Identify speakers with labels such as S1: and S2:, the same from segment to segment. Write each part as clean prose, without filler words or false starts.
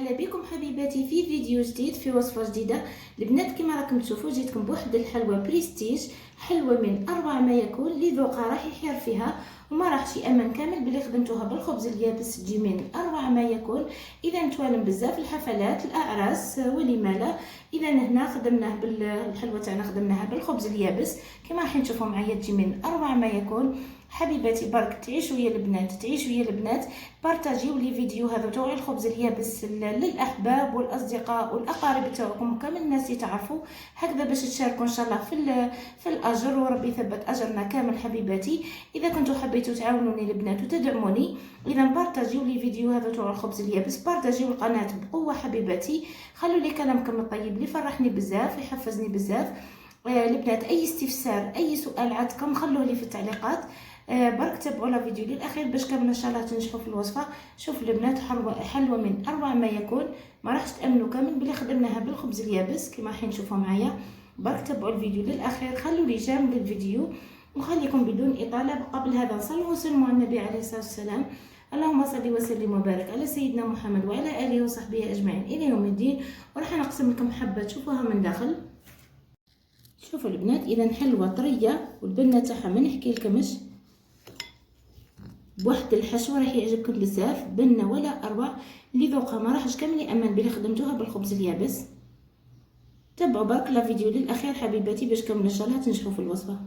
S1: وسهلا بكم حبيباتي في فيديو جديد في وصفه جديده. البنات كما راكم تشوفوا جيتكم بواحد الحلوى بريستيج، حلوى من اروع ما يكون اللي ذوقها راح يحير فيها وما راحش يامن كامل بلي خدمتوها بالخبز اليابس تجي من اروع ما يكون. اذا توالم بزاف الحفلات الاعراس ولما لا. اذا هنا خدمناه بالحلوى تاعنا خدمناها بالخبز اليابس كما راح تشوفوا معايا تجي من اروع ما يكون. حبيباتي برك تعيشوا يا البنات بارطاجيو لي فيديو هذا تاع الخبز اليابس للاحباب والاصدقاء والاقارب تاعكم وكامل الناس اللي تعرفوا هكذا باش تشاركوا ان شاء الله في الاجر وربي يثبت اجرنا كامل. حبيباتي اذا كنتوا حبيتوا تعاونوني البنات وتدعموني اذا بارطاجيو لي فيديو هذا تاع الخبز اليابس، بارطاجيو القناه بقوه حبيباتي، خلوا لي كلامكم الطيب اللي فرحني بزاف ويحفزني بزاف. البنات اي استفسار اي سؤال عندكم خلوه لي في التعليقات. برك تابعوا لا فيديو للاخير باش كامل ان شاء الله تنجحوا في الوصفه. شوف البنات حلوه من اروع ما يكون، ما راحش تامنوا كامل بلي خدمناها بالخبز اليابس كما راح نشوفوا معايا. برك تابعوا الفيديو للاخير، خلوا لي جيم للفيديو وخليكم بدون اطاله. قبل هذا نصلوا وسلموا على النبي عليه الصلاه والسلام. اللهم صل وسلم وبارك على سيدنا محمد وعلى اله وصحبه اجمعين الى يوم الدين. وراح نقسم لكم حبه تشوفوها من داخل. شوفوا البنات اذا حلوه طريه والبنه تاعها ما نحكي لكمش بواحد الحشوه راح يعجبكم بزاف، بنه ولا اروع اللي ذوقها ما راحش كامل يامن بلي خدمتوها بالخبز اليابس. تابعوا برك لا فيديو للاخير حبيباتي باش كامل ان شاء الله تنجحوا في الوصفه.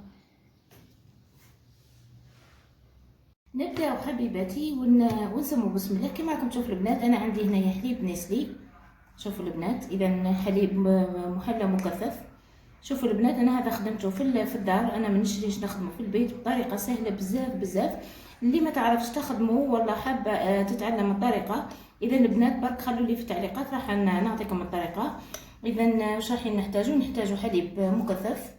S1: نبداو حبيباتي ونسمو بسم الله. كما راكم تشوفوا البنات انا عندي هنايا حليب نسلي. شوفوا البنات اذا حليب محلى مكثف. شوفوا البنات انا هذا خدمته في الدار، انا ما نشريش نخدمه في البيت بطريقه سهله بزاف. اللي ما تعرفش تخدمه ولا حابه تتعلم الطريقه اذا البنات برك خلوا لي في التعليقات راح نعطيكم الطريقه. اذا واش راح نحتاجو حليب مكثف،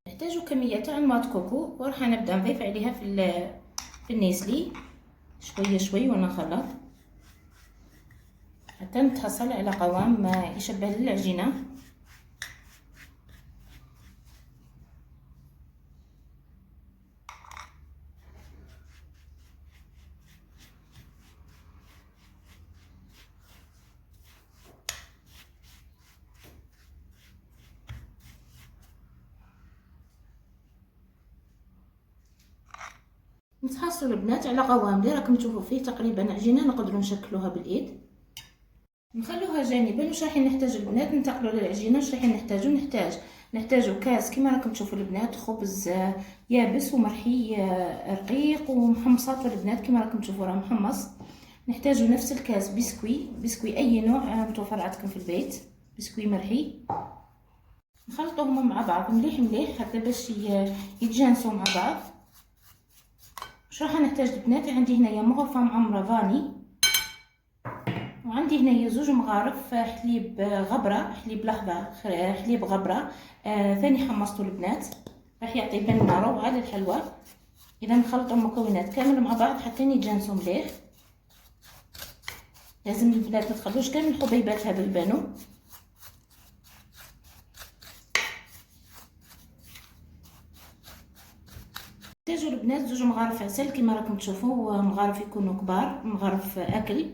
S1: نحتاجو كميه تاع الماء كوكو وراح نبدا نضيف عليها في النيسلي شويه ونخلط حتى نتحصل على قوام يشبه للعجينه. نتحصلوا البنات على قوام اللي راكم تشوفوا فيه تقريبا عجينه نقدروا نشكلوها بالايد. نخلوها جانبا. واش راح نحتاج البنات ننتقلوا للعجينه. واش راح نحتاجوا كاس كما راكم تشوفوا البنات خبز يابس ومرحي رقيق ومحمصات البنات كما راكم تشوفوا راه محمص. نحتاجوا نفس الكاس بسكوي اي نوع متوفر عندكم في البيت، بسكوي مرحي. نخلطوهم مع بعض مليح حتى باش يتجانسوا مع بعض. واش راح نحتاج البنات عندي هنايا مغرفه معمره فاني، وعندي هنايا زوج مغارف حليب غبره، حليب لحظه حليب غبره ثاني حمصتو البنات راح يعطي بنه روعه للحلوى. اذا نخلطوا المكونات كامل مع بعض حتى يتجانسوا مليح. لازم البنات ما تخلوش كامل الحبيبات هذو يبانوا. نحتاجو البنات زوج مغارف عسل كما راكم تشوفوا، مغارف يكونوا كبار، مغارف اكل،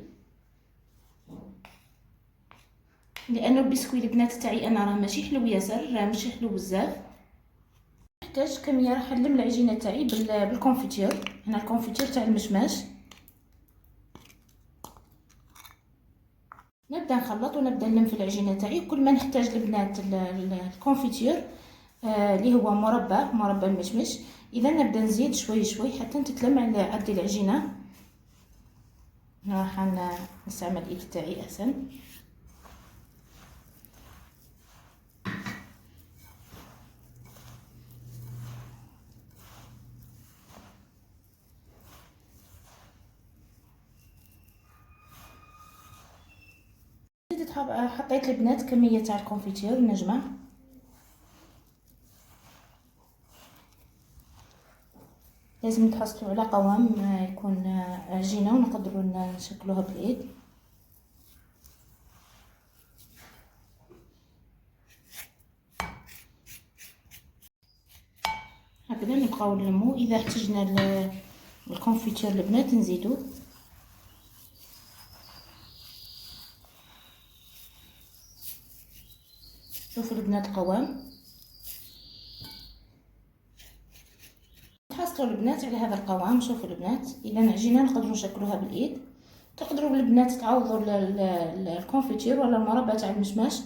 S1: لانه البسكوي البنات تاعي انا راه ماشي حلو ياسر، راه ماشي حلو بزاف. نحتاج كميه راح نلم العجينه تاعي بالكونفيتور. هنا الكونفيتور تاع المشماش. نبدا نخلط ونبدا نلم في العجينه تاعي. كل ما نحتاج البنات الكونفيتور اللي هو مربى المشمش. اذا نبدا نزيد شوي حتى تتلم عندي العجينه. راح نستعمل الايد تاعي احسن. حطيت البنات كميه تاع الكونفيتير نجمه. لازم تحصلوا على قوام يكون عجينه ونقدروا نشكلوها بالايد. هكذا نبقاو نلمو. اذا احتجنا الكونفيتير البنات نزيدو. شوفوا البنات القوام. تحصلوا البنات على هذا القوام. شوفوا البنات، اذا عجينه نقدروا نشكلوها بالايد. تقدروا البنات تعوضوا الكونفيتير ولا المربى تاع المشماش،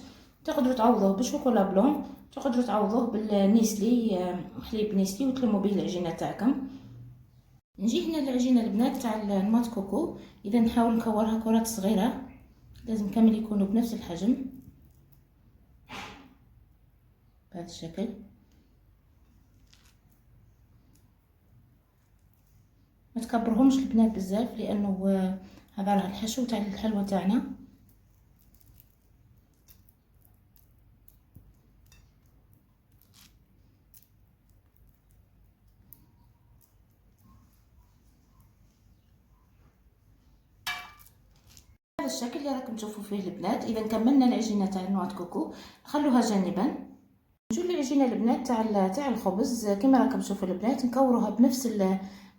S1: تقدروا تعوضوه بالشوكولا بلون، تقدروا تعوضوه بالنيسلي، حليب نيسلي، وتلموا به العجينه تاعكم. نجي هنا العجينه البنات تاع المات كوكو. اذا نحاول نكورها كرات صغيره، لازم كامل يكونوا بنفس الحجم بهذا الشكل. ما تكبرهمش البنات بزاف، لانه هذا راه الحشو تاع الحلوى تاعنا. هذا الشكل اللي راكم تشوفوا فيه البنات. اذا كملنا العجينه تاع النوات كوكو، نخلوها جانبا. نجيو للعجينه البنات تاع الخبز. كما راكم تشوفوا البنات، نكوروها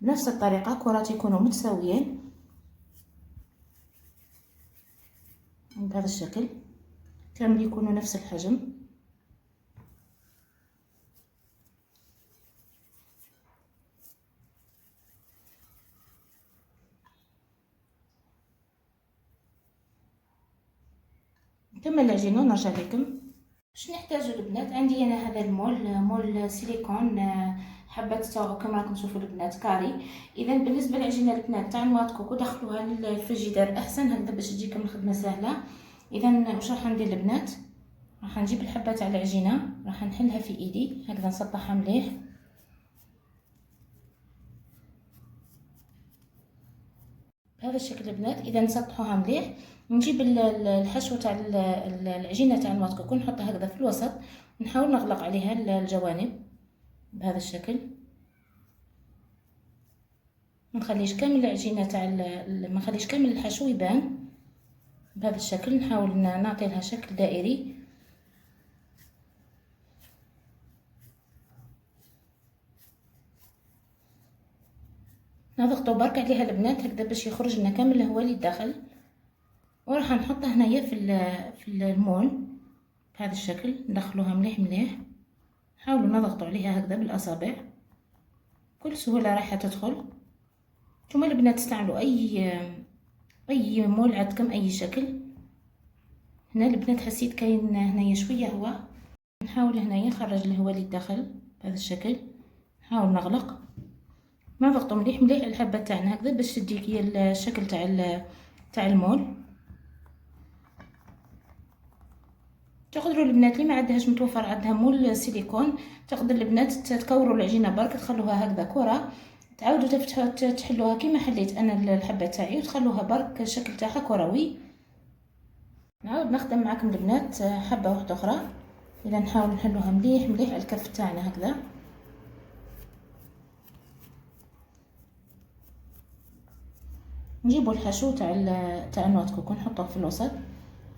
S1: بنفس الطريقه، كرات يكونوا متساويين بهذا الشكل، كامل يكونوا نفس الحجم. نكمل العجينه ونرجع لكم. باش نحتاجو البنات، عندي انا هذا مول سيليكون، حبات تاعو كما راكم تشوفوا البنات كاري. اذا بالنسبه للعجينه البنات تاع النوات كوكو، دخلوها للفريجيدير احسن هكذا باش تجيكم الخدمه سهله. اذا واش راح ندير البنات، راح نجيب الحبه تاع العجينه، راح نحلها في ايدي هكذا، نسطحها مليح. بهذا الشكل البنات. اذا نسطحوها مليح، نجيب الحشوه تاع العجينه تاع النوات كوكو، نحطها هكذا في الوسط، ونحاول نغلق عليها الجوانب بهذا الشكل. ما نخليش كامل العجينه ما نخليش كامل الحشو يبان بهذا الشكل. نحاول نعطي لها شكل دائري. نضغطوا برك عليها البنات هكذا باش يخرج لنا كامل الهواء اللي داخل، وراح نحطها هنايا في المول بهذا الشكل. ندخلوها مليح مليح، حاولوا نضغطوا عليها هكذا بالاصابع، بكل سهوله راح تدخل. نتوما البنات تستعملوا اي مول عندكم اي شكل. هنا البنات حسيت كاين هنايا شويه هواء، نحاول هنايا نخرج الهواء اللي داخل بهذا الشكل. نحاول نغلق، نضغطوا مليح مليح على الحبه تاعنا هكذا باش تديك هي الشكل تاع المول. تقدروا البنات اللي ما عندهاش متوفر عندها مول سيليكون، تقدر البنات تكوروا العجينه برك، تخلوها هكذا كره، تعاودوا تحلوها كيما حليت انا الحبه تاعي، وتخلوها برك الشكل تاعها كروي. نعاود نخدم معكم البنات حبه واحده اخرى. اذا نحاول نحلوها مليح مليح على الكف تاعنا هكذا. نجيبوا الحشو تاع النوات كوكو، نحطوه في الوسط،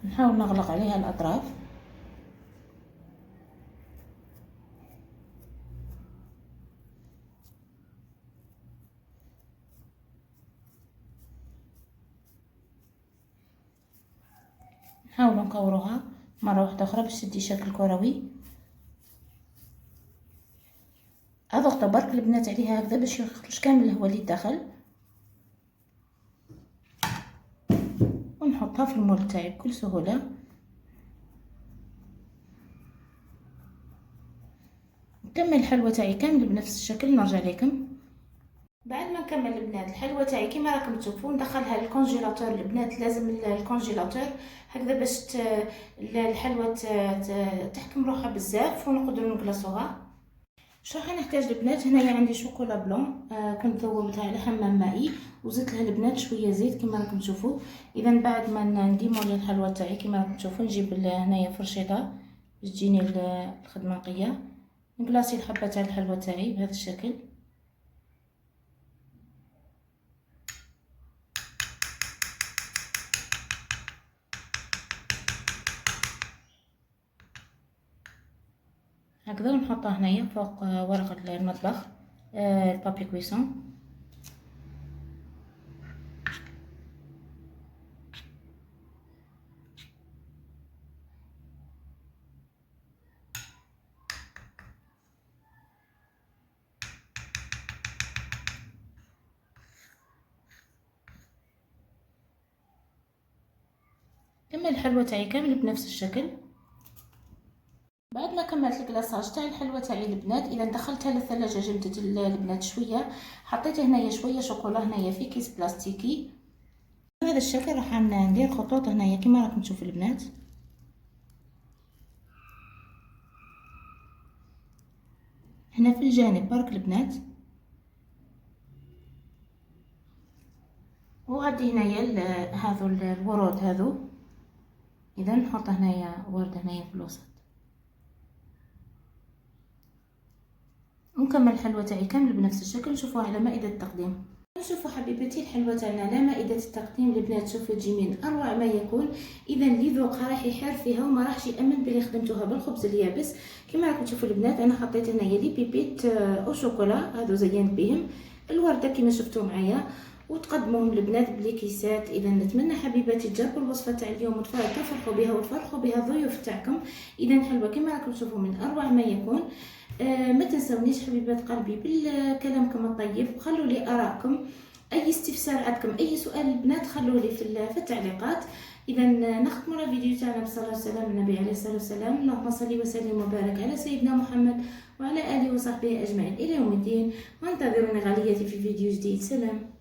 S1: نحاول نغلق عليها الاطراف. نحاولوا نكوروها مره واحده اخرى باش تدي شكل كروي. اضغط برك البنات عليها هكذا باش يخرج كامل الهواء اللي داخل، ونحطها في المول تاعي بكل سهوله. نكمل الحلوى تاعي كامل بنفس الشكل، نرجع لكم. بعد ما نكمل البنات الحلوى تاعي كما راكم تشوفوا، ندخلها للكونجيلاتور البنات. لازم الكونجيلاتور هكذا باش الحلوى تحكم روحها بزاف ونقدروا نقلصوها. واش راح نحتاج البنات؟ هنايا عندي شوكولا بلون، كنت ذوبتها على حمام مائي وزدت لها البنات شويه زيت كما راكم تشوفوا. اذا بعد ما نديمو الحلوى تاعي كما راكم تشوفوا، نجيب هنايا فرشيطه باش تجيني الخدمه نقيه، نقلاصي الحبه تاع الحلوى تاعي بهذا الشكل. هكذا ونحطها هنايا فوق ورقة المطبخ، البابي كويسون. كمل الحلوى تاعي كامل بنفس الشكل. بعد ما كملت الكلاصاج تاع الحلوى تاعي البنات، اذا دخلتها للثلاجه جمدت البنات شويه، حطيت هنايا شويه شوكولا هنايا في كيس بلاستيكي. بهذا الشكل راح ندير خطوط هنايا كما راكم تشوفوا البنات. هنا في الجانب برك البنات، وغادي هنايا هذو الورود هذو، اذا نحط هنايا ورد هنايا في الوسط، ونكمل الحلوى تاعي كامل بنفس الشكل. نشوفوها على مائدة التقديم. شوفوا حبيبتي الحلوى تاعنا على مائدة التقديم البنات، شوفوا تجي من اروع ما يكون. اذا اللي ذوقها راح يحار فيها وما راحش يامن بلي خدمتوها بالخبز اليابس. كما راكم تشوفوا البنات انا حطيت هنايا لي بيبيت او شوكولا هذو زينت بهم الورده كما شفتوا معايا، وتقدموهم البنات بليكيسات. اذا نتمنى حبيباتي تجربوا الوصفه تاع اليوم وتفرحوا بها وتفرحوا بها الضيوف تاعكم. اذا حلوه كما راكم تشوفوا من اروع ما يكون. ما تنسونيش حبيبات قلبي بالكلامكم الطيب، وخلوا لي ارائكم، اي استفسار عندكم اي سؤال البنات خلوا لي في التعليقات. اذا نختم الفيديو تاعنا بصلاه والسلام النبي عليه الصلاه والسلام. اللهم صل وسلم وبارك على سيدنا محمد وعلى اله وصحبه اجمعين الى يوم الدين. وانتظروني غالياتي في فيديو جديد. سلام.